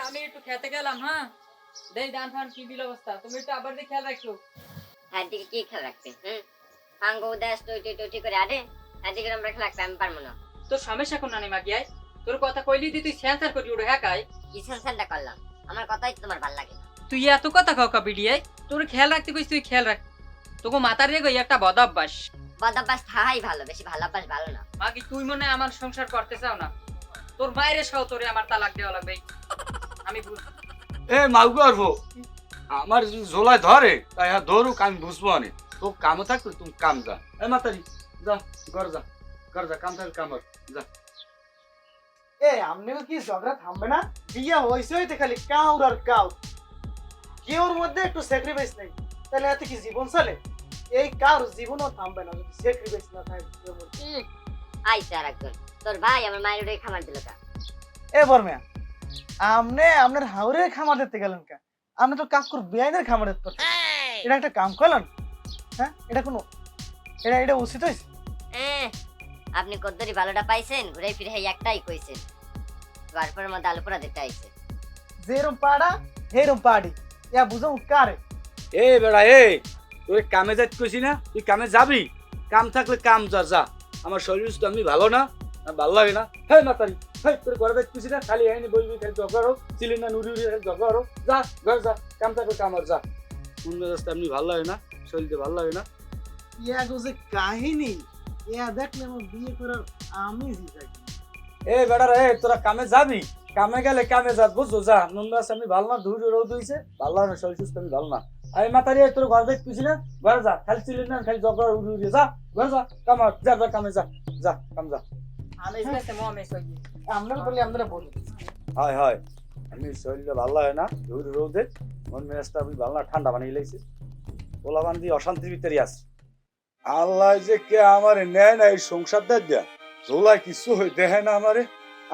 আমি একটু খেতে গেলাম, হ্যাঁ? দেই ধান ফান কি বিল অবস্থা, তুমি একটু আবার দিয়ে খেয়াল রাখো। হ্যাঁ দিকে কি খেয়াল রাখবে? আঙ্গ উদাস টই করে আরে দিকে আমরা খেয়াল রাখতে আমি পারবো না। তোর সমস্যা কোন নানি মাগিয়াই? তোর কথা কইলি দি তুই সেন্সার করি উড়ে হ্যাকাই। কি সেন্সনটা করলাম? আমার কথাই তোমার ভাল লাগে না। তুই এত কথা কাউ বিডিয়াই, তোর খেয়াল রাখতে কইস, তুই খেয়াল রাখ। তোকে মাথার রেগে একটা বদ অভ্যাস। বদ অভ্যাস থাকাই ভালো, বেশি ভালো অভ্যাস ভালো না। মাগি তুই মনে হয় আমার সংসার করতে চাও না? তোর বাইরে সহ তোরে আমার তালাক দেওয়া লাগবে। আমি বুঝ এ মাউগো আরবো আমার ঝোলায় ধরে তাই ধরুক আমি বুঝবো আনে তো কামে থাকবে তুমি কাম যা এ মাতারি যা ঘর যা ঘর যা কাম থাকলে কাম কর, যা। আমনেও কি ঝগড়া থামবে না? বিয়া হইছে হইতে খালি কাউর আর কাউ, কেউর মধ্যে একটু স্যাক্রিফাইস নেই, তাহলে এত কি জীবন চলে? এই কার জীবনও থামবে না যদি স্যাক্রিফাইস না থাকে কেউর মধ্যে। আইছে আর একজন তোর ভাই আমার মায়ের ওটাই খামার দিল কা। এ বর্মিয়া, আমনে আপনার হাওরের খামার দিতে গেলেন কা? আপনি তো কাকুর বিয়াইনের খামার দিতে পারতেন। এটা একটা কাম করলেন? হ্যাঁ, এটা কোনো এটা উচিত হয়েছে? আপনি কদ্দরি ভালোটা পাইছেন, ঘুরে ফিরে এই একটাই কইছেন তারপর মধ্যে আলু পোড়া দিতে আইছে। যেরম পাড়া হেরম পাড়ি, ইয়া বুঝো কারে? এ বেড়া এ তুই কামে যাইতে কইছি না, তুই কামে যাবি, কাম থাকলে কাম যা যা। আমার শরীর তো আমি ভালো না, ভালো লাগে না। হে মাতারি হেই তোর ঘরে যাইতে কইছি না, খালি আইনি বইবি খালি ঝগড়া হোক, চিলি না নুরি উড়ি খালি ঝগড়া হোক, যা ঘর যা, কাম থাকলে কাম আর যা। কোন রাস্তা এমনি ভালো লাগে না, শরীরটা ভালো লাগে না। ইয়া গো যে কাহিনী, ইয়া দেখলে আমার বিয়ে করার আমি থাকি। এ বেড়া রে তোরা কামে যাবি, কামে গেলে কামে যা বুঝছো, যা নুন রাস্তা আমি ভালো না, ধুরি রোদ হইছে ভালো লাগে না, শরীর সুস্থ আমি ভালো না। আমি মাতারি তোর ঘর যাইতে কইছি না, ঘরে যা, খালি চিলি না খালি ঝগড়া উড়ি উড়ি, যা ঘর যা, কাম আর যা যা কামে যা, যা কাম যা। আমি গেছে মমে সই। আপনারা বলি আপনারা বলি। হয় হয় আমি শরীরটা ভালো লাগে না, ধুরি রোদে মন মেজাজটা আমি ভালো না, ঠান্ডা বানিয়ে লাইছে, পোলা বান্ধি অশান্তির ভিতরে আছে। আল্লাহ যে কে আমারে নেয় না এই সংসার দেয়া, জোলাই কিছু হয়ে দেখে না আমারে,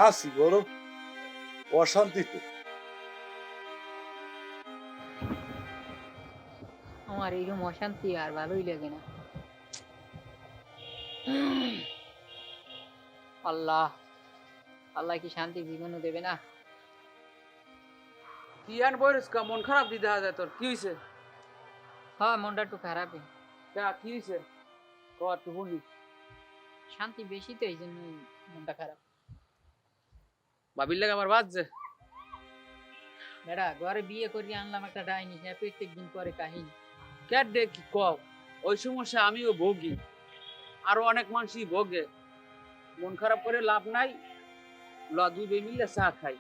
আসি বড় অশান্তিতে। আমার এইরকম অশান্তি আর ভালোই লাগে না। আল্লাহ আল্লাহ কি শান্তি জীবনও দেবে না? কি আর বইরিস কা মন খারাপ দি দেখা যায় তোর, কি হইছে? হ্যাঁ, মনটা একটু খারাপই। কা কি হইছে ক একটু বলি। শান্তি বেশি তো এই জন্যই মনটা খারাপ। ভাবির লাগে আমার বাজছে। বেড়া ঘরে বিয়ে করিয়ে আনলাম একটা ডাইনি, হ্যাঁ প্রত্যেক দিন পরে কাহিনী। কে দে কি ক, ওই সমস্যা আমিও ভোগী, আরো অনেক মানুষই ভোগে। মন খারাপ করে লাভ নাই, ল দুই বে মিলে চা খাই।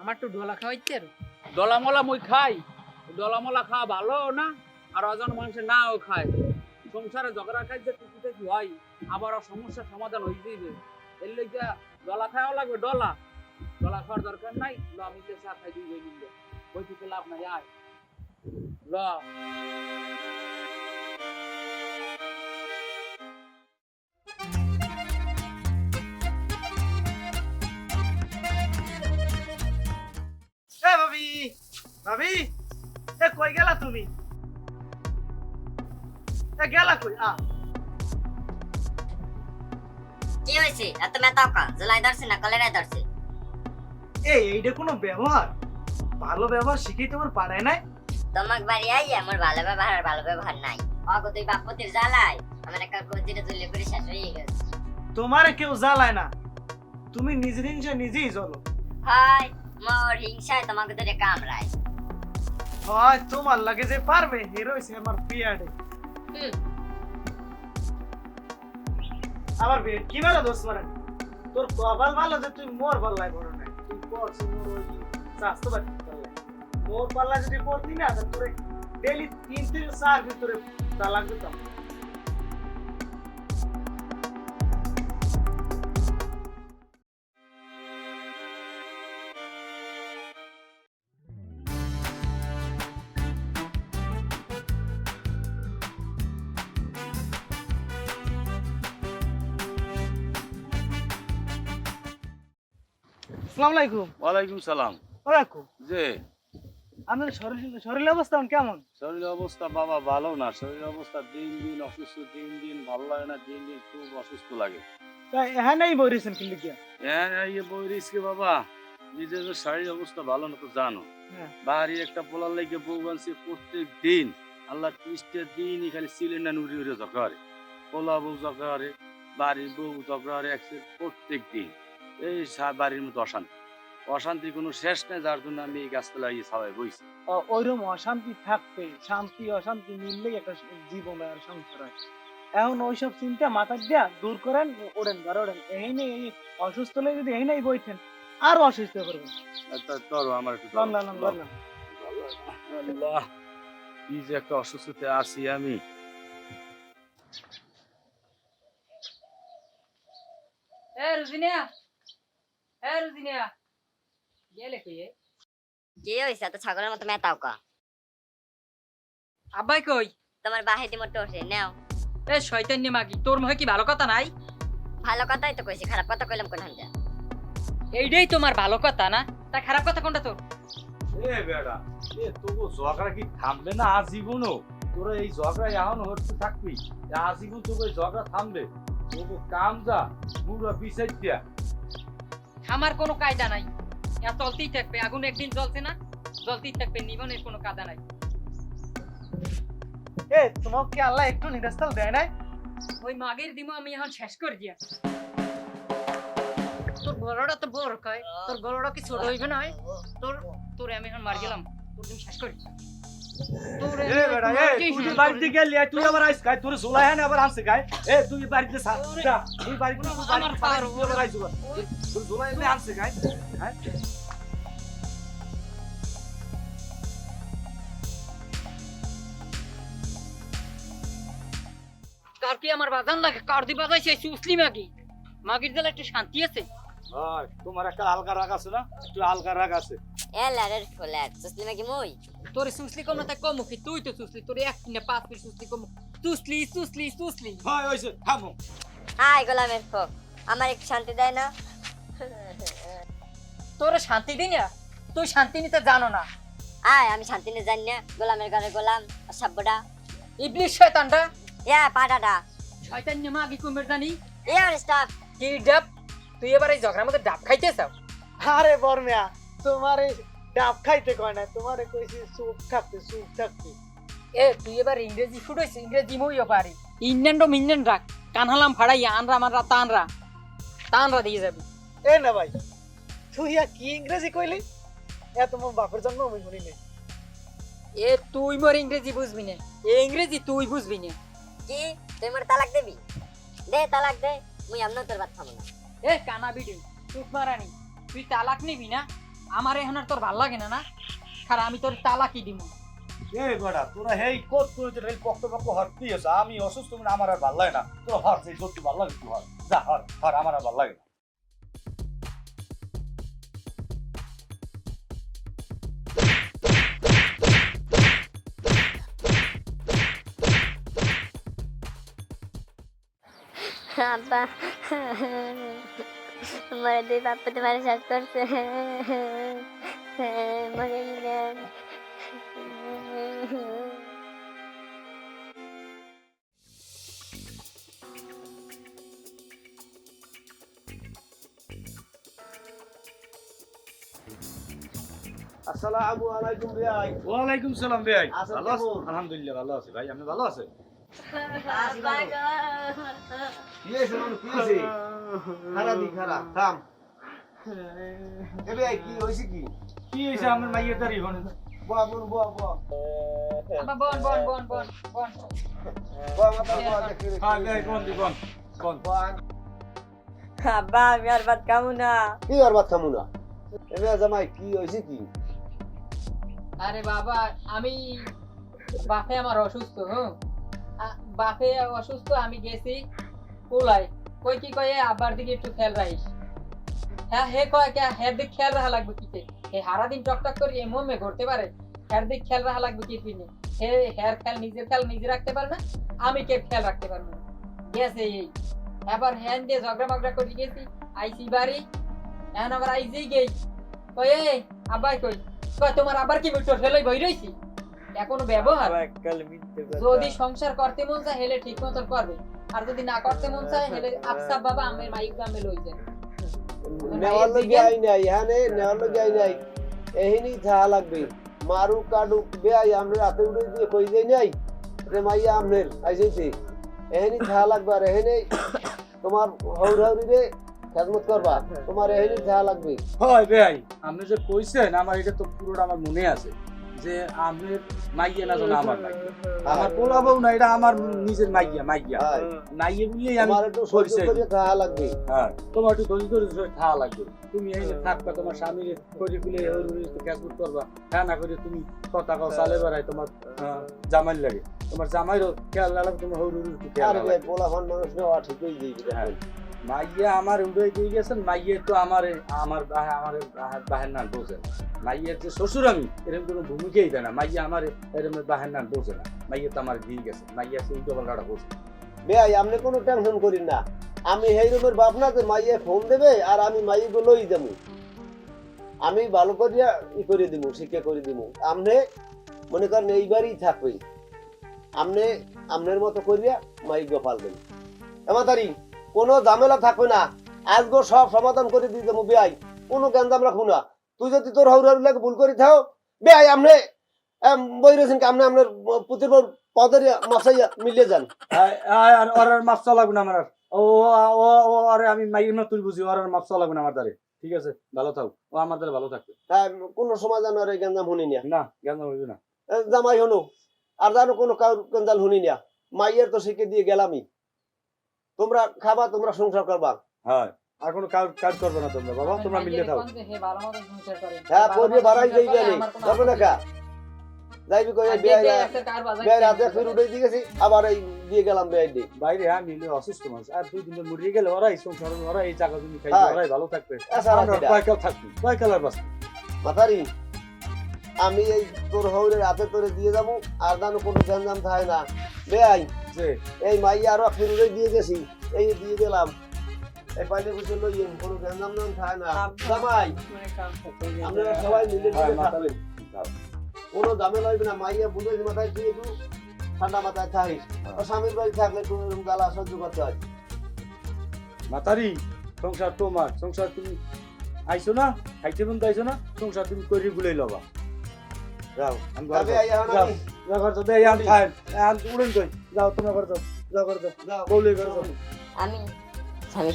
আমার তো ঢোলা খাওয়াইতে আর ডলামলা মই খাই, ডলামলা খাওয়া ভালো না, আর অজন মানুষের নাও খায়। সংসারে ঝগড়া খাই যে টুকিতে কি হয়, আবার সমস্যার সমাধান হয়ে যাইবে। এর লেগে ডলা খাওয়া লাগবে, ডলা ডলা খাওয়ার দরকার নাই, ল মিলে চা খাই দুই বে মিলে, বই থেকে লাভ নাই, আয় ল। এ ভাবি, ভাবি, এ কই গেলা তুমি? এ গেলা কই? কি হয়েছে? এত মেতাও কা? জুলাই ধরছে না কলেরায় ধরছে? এইটা কোনো ব্যবহার? ভালো ব্যবহার শিখেই তোমার পাড়ায় নাই? তোমাক বাড়ি আই আমার ভালো ব্যবহার আর ভালো ব্যবহার নাই। অগো তুই বাপপতির জ্বালাই আমার একটা কজিরে জুলে করে শেষ হয়ে গেছে। তোমারে কেউ জ্বালায় না, তুমি নিজের হিংসা নিজেই জ্বলো। হয় মোর হিংসায় তোমাকে ধরে কামড়ায়। হয় তোমার লাগে যে পারবে হিরো হইছে আমার পিয়াডে। আমার বিয়ে কি বলে দোষ মারে? তোর কপাল ভালো যে তুই মোর পাল্লায় বড় নাই, তুই পড়ছিস মোর ওই স্বাস্থ্য বাড়ি পাল্লায়। মোর পাল্লায় যদি পড়তি না তাহলে তোরে ডেইলি 3 থেকে 4 ভিতরে তালাক দিতাম। আসসালামু আলাইকুম। ওয়ালাইকুম সালাম। ও কাকু, যে আপনার শরীরের অবস্থা কেমন? শরীর অবস্থা বাবা ভালো না, শরীর অবস্থা দিন দিন অসুস্থ, দিন দিন ভালো লাগে না, দিন দিন খুব অসুস্থ লাগে। তাই হ্যাঁ নাই বইরেছেন কি লিখিয়া? হ্যাঁ ইয়ে বই রিস্কে বাবা, নিজের শারীরিক অবস্থা ভালো না তো জানো, হ্যাঁ। বাড়ি একটা পোলার লেগে বউ বানছে প্রত্যেক দিন, আল্লাহ ত্রিশটা দিনই খালি সিলিন্ডার উড়ে উড়ে ঝগড়া করে, পোলা বউ ঝগড়া করে, বাড়ির বউ ঝগড়া করে, প্রত্যেক দিন এই বাড়ির মধ্যে অশান্তি, অশান্তির কোনো শেষ নেই, যার জন্য আমি এই গাছটা লাগিয়ে সবাই বইছি। ওইরকম অশান্তি থাকতে শান্তি অশান্তি মিললেই একটা জীবন আর সংসার হয়। এখন ওইসব চিন্তা মাথা দিয়া দূর করেন, ওড়েন ঘরে ওড়েন। এই নেই এই অসুস্থ হলে যদি এই নাই বইতেন আর অসুস্থ করবেন। ধরো আমার একটু লন লন লন লন। আল্লাহ, কি যে একটা অসুস্থতে আছি আমি। রুজিনিয়া, রুজিনিয়া গেলে কই? কি হইছে এত ছাগলের মতো মেতাও কা? আব্বাই কই? তোমার বাহিদি মতো ওঠে নাও। শয়তান মাগি, তোর মুখে কি ভালো কথা নাই? ভালো কথাই তো কইছি, খারাপ কথা কইলাম কোন হানটা? এইটাই তোমার ভালো কথা না? তা খারাপ কথা কোনটা তোর? এ বেড়া, এ তবু ঝগড়া কি থামবে না আজীবনও? তোরা এই ঝগড়া এখন হচ্ছে থাকবি, আজীবন তোকে এই ঝগড়া থামবে? তোকে কাম যা পুরো বিছাই দিয়া। আমার কোনো কায়দা নাই, চলতেই থাকবে। আগুন একদিন জ্বলছে না, জ্বলতেই থাকবে, নিবনের কোনো কায়দা নাই। তোমাকে কি আল্লাহ একটু নিরাস্তাল দেয় নাই? ওই মাগের দিমো আমি এখন শেষ করে দিয়া। তোর গলাটা তো বড় কয়, তোর গলাটা কি ছোট হইবে না? তোরে আমি এখন মার গেলাম, তোর দিন শেষ করি। এ বেড়া, এ তুই বাড়িতে গেলি, তুই আবার আইস গায়, তোর ঝোলাই হ্যাঁ আবার আনছে গায়। এ তুই বাড়িতে যা, তুই বাড়িতে আমার পার আইস, তোর ঝোলাই এমনি আনছে গায়। হ্যাঁ কার কি আমার বাজান লাগে? কার দি বাজাইছে সুসলি মাগি? মাগির দিলে একটু শান্তি আছে? ভাই তোমার একটা আলগা রাগ আছে না? একটু আলগা রাগ আছে। এ লারের ফোলার সুসলিমা কি মই? তোর সুসলি কম না তাই কম কি? তুই তো সুসলি, তোর এক না 5 পিস সুসলি কম। সুসলি সুসলি সুসলি হয় হইছে, থামো। হাই গোলামের ফোক, আমার একটু শান্তি দেয় না? তোর শান্তি দিই না? তুই শান্তি নিতে জানো না। আয় আমি শান্তি নিয়ে জানি না, গোলামের ঘরে গোলাম সাব্বডা ইবলিশ শয়তানটা, ইয়া পাটাটা শয়তান না মাগি কুমের জানি ইয়ার স্টাফ। কি ডাব? তুই এবার এই ঝগড়ার মধ্যে ডাব খাইতে চাও? আরে বর্মিয়া, তোমার এই ডাব খাইতে কয় না, তোমারে কইছি চুপ থাকতে, চুপ থাকতে। তুই এবার ইংরেজি ফুটাইছ, ইংরেজি মইও পারি। ইন্ডিয়ান মিন্ডিয়ান রাখ, কানহালাম ফাড়াই আনরা মানরা তানরা দিয়ে যাবি। এ না ভাই, তুই কি ইংরেজি কইলি? তোমার বাপের জন্ম আমি শুনি নাই। তুই মোর ইংরেজি বুঝবি না, ইংরেজি তুই বুঝবি না। কি তুই আমার তালাক দেবি? দে তালাক দে, মুই আমনা তোর বাত খাবো না। কানা বিডি চুপ মারানি, তুই তালাক নিবি না? আমার এখন আর তোর ভাল লাগে না না? খারা আমি তোর তালাকই দিব। এ বেড়া, তোরা হেই কত করে এই পক্ষ হরতি আছে, আমি অসুস্থ মানে আমার আর ভাল লাগে না। তোর হর যে সত্যি ভাল লাগে, তুই হর যা, হর হর, আমার আর ভাল লাগে না। আব্বা আমার দুই বাপ্পা তোমার শেষ করছে, মরে গেলাম। আসসালামু আলাইকুম ভাই। ওয়ালাইকুম সালাম ভাই। আছেন ভালো আছেন? কেমন? আলহামদুলিল্লাহ ভালো আছি ভাই, আপনি ভালো আছেন? আব্বা গো, কি হয়েছে মানু, কি হয়েছে? খারা দি খারা থাম। এবে কি হয়েছে? কি কি হয়েছে আমার মাইয়ের দাঁড়ি হনে? বুয়া বোন বুয়া বুয়া আব্বা বন বন বন বন বন। বুয়া মাথা বুয়া দেখি হ্যাঁ ভাই, কোন দিবন কোন? বুয়া আব্বা আমি আর ভাত খাবো না। কি আর বাত খামু না? এবে জামাই কি হয়েছে? কি আরে বাবা, আমি বাপে আমার অসুস্থ। বাপে অসুস্থ, আমি গেছি কোলাই। কই কি কয়ে আব্বার দিকে একটু খেয়াল রাখিস। হ্যাঁ হে কয় কে হের দিক খেয়াল রাখা লাগবে কিতে? হে হারা দিন টকটক করে এই মমে ঘুরতে পারে, হের দিক খেয়াল রাখা লাগবে কি পিনে? হে হের খেয়াল নিজে রাখতে পারে না, আমি কে খেয়াল রাখতে পারবো না। গেছে এই এবার হ্যান দিয়ে ঝগড়া মগড়া করে গেছি, আইসি বাড়ি। এখন আবার আইসি গেই কয়ে আব্বাই কই কয় তোমার আবার কি মিটর ফেলাই বই রইছি? এখনো ব্যবহার। যদি সংসার করতে মন চায় হেলে ঠিক মতন করবে, আর যদি না করতে মন চায় হেলে আফসাব বাবা আমের মাইক গামে লই যায়। নেওয়ার লগে আই নাই এখানে নেওয়ার লগে আই নাই এহিনি থাকা লাগবে মারুক কাটুক বেআই আমরা রাতে উঠে দিয়ে কই যাই নাই রে মাইয়া আমনের আইসেছে এহিনি থাকা লাগবে আর এখানে তোমার হৌরাউরি রে খেদমত করবা তোমার এহিনি থাকা লাগবে হয় ভাই আপনি যে কইছেন আমার এটা তো পুরোটা আমার মনে আছে যে আমের মাইয়া না জানো আমার মাইয়া আমার পোলাবও না এটা আমার নিজের মাইয়া মাইয়া হ্যাঁ মাইয়া বললেই আমি তোমার একটু সহ্য করে থাকা লাগবে হ্যাঁ তোমার একটু ধৈর্য ধরে খাওয়া লাগবে তুমি এই থাকবা তোমার স্বামীর করে খুলে ক্যাশবুট করবা হ্যাঁ না করে তুমি কথা কথা চালে বেড়াই তোমার জামাই লাগে তোমার জামাইরও খেয়াল লাগবে তোমার হরুর একটু খেয়াল আর লাগবে পোলাফান মানুষ নেওয়া ঠিকই দিবে হ্যাঁ মাইয়া আমার উড়ে দিয়ে গেছেন মাইয়া তো আমার আমার বাহের নাম বোঝে না মাইয়ের যে শ্বশুর আমি এরকম কোনো ভূমিকাই দেয় না মাইয়া আমার এরকম বাহের নাম বোঝে না মাইয়া তো আমার দিয়ে গেছে মাইয়া সে উল্টো পাল্টাটা বোঝে বেআই আপনি কোনো টেনশন করেন না আমি এই রুমের বাপ না যে মাইয়ে ফোন দেবে আর আমি মাইয়ে গুলোই দেবো আমি ভালো করিয়া ই করে দিব শিক্ষা করে দিব আপনি মনে করেন এইবারই থাকবে আপনি আপনার মতো করিয়া মাইক পালবেন এমাতারি কোনো ঝামেলা থাকবে না আজগো সব সমাধান করে দিয়ে দেবো বেআই কোনো গ্যাঞ্জাম রাখবো না তুই যদি তোর হৌরার লাগে ভুল করে থাও বেআই আপনি বই রয়েছেন কি আপনি আপনার পুতির পদের মাসাইয়া মিলিয়ে যান আর ওর মাপ চা লাগবে না আমার আর। ও ও ও আরে আমি মাইয়ের না তুই বুঝি ওর মাপ চা লাগবে না আমার দ্বারে ঠিক আছে ভালো থাক ও আমার দ্বারে ভালো থাকবে হ্যাঁ কোনো সময় জানো আর এই গ্যাঞ্জাম শুনি না না জ্ঞান হইবে না জামাই হনো আর জানো কোনো কারোর গঞ্জাল শুনি না মাইয়ের তো শিখে দিয়ে গেলামই তোমরা খাবা তোমরা সংসার করবা হ্যাঁ আর কোনো কাজ করবে না তোমরা বাবা তোমরা মিলে থাকো হ্যাঁ পরে বাড়াই যাইবে নি যাবে না কা যাইবি কই বেয়ার হাতে ফির উঠে দিয়ে গেছি আবার এই দিয়ে গেলাম বেয়ার দিয়ে বাইরে আমি মিলে অসুস্থ মানুষ আর দুই দিন মরিয়ে গেলে ওরাই সংসার ওরা এই টাকা তুমি খাই হ্যাঁ। ওরাই ভালো থাকবে এছাড়া আমরা কিডা? কয়কাল থাকবি কয়কালের বাস মাথারি আমি এই তোর হৌরের হাতে তোরে দিয়ে যাবো আর জানো কোনো গঞ্জাম থাকে না বেয়াই যে এই মাইয়া আরো ফির উঠে দিয়ে গেছি এই দিয়ে গেলাম এই পাইলে বুঝে লইয়েন কোনো গঞ্জাম নাম থাকে না জামাই আপনারা সবাই মিলে হ্যাঁ, মিলে মাথা থাকবেন কোনো ঝামেলা হইবে না মাইয়া বুঝে মাথায় দিয়ে একটু ঠান্ডা মাথায় থাকিস আর স্বামীর বাড়ি থাকলে একটু এরকম জ্বালা সহ্য করতে হয় মাতারি সংসার তোমার সংসার তুমি আইছো না খাইতে বন্ধু আইছো না সংসার তুমি করি গুলাই লবা যাও আমি ঘরে তবে যাও। এই এখন যাও আমি যাও ঘরে যাও এই আম খাই আম উড়েন কই যাও তোমরা ঘরে যাও যাও ঘরে যাও যাও বউলে ঘরে যাও আমি স্বামী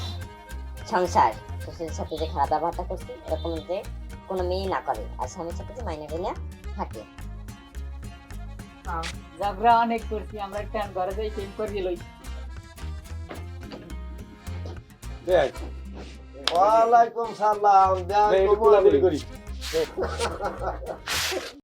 সংসার শ্বশুরের সাথে যে খারাপ ব্যবহারটা করছি এরকম যে কোনো মেয়ে না করে আর স্বামীর সাথে যে মাইনে নিয়ে থাকে ঝগড়া অনেক করছি আমরা একটা ঘরে যাই চেঞ্জ করিয়ে লই দেখ ওয়ালাইকুম সালাম একটু কোলাকুলি করি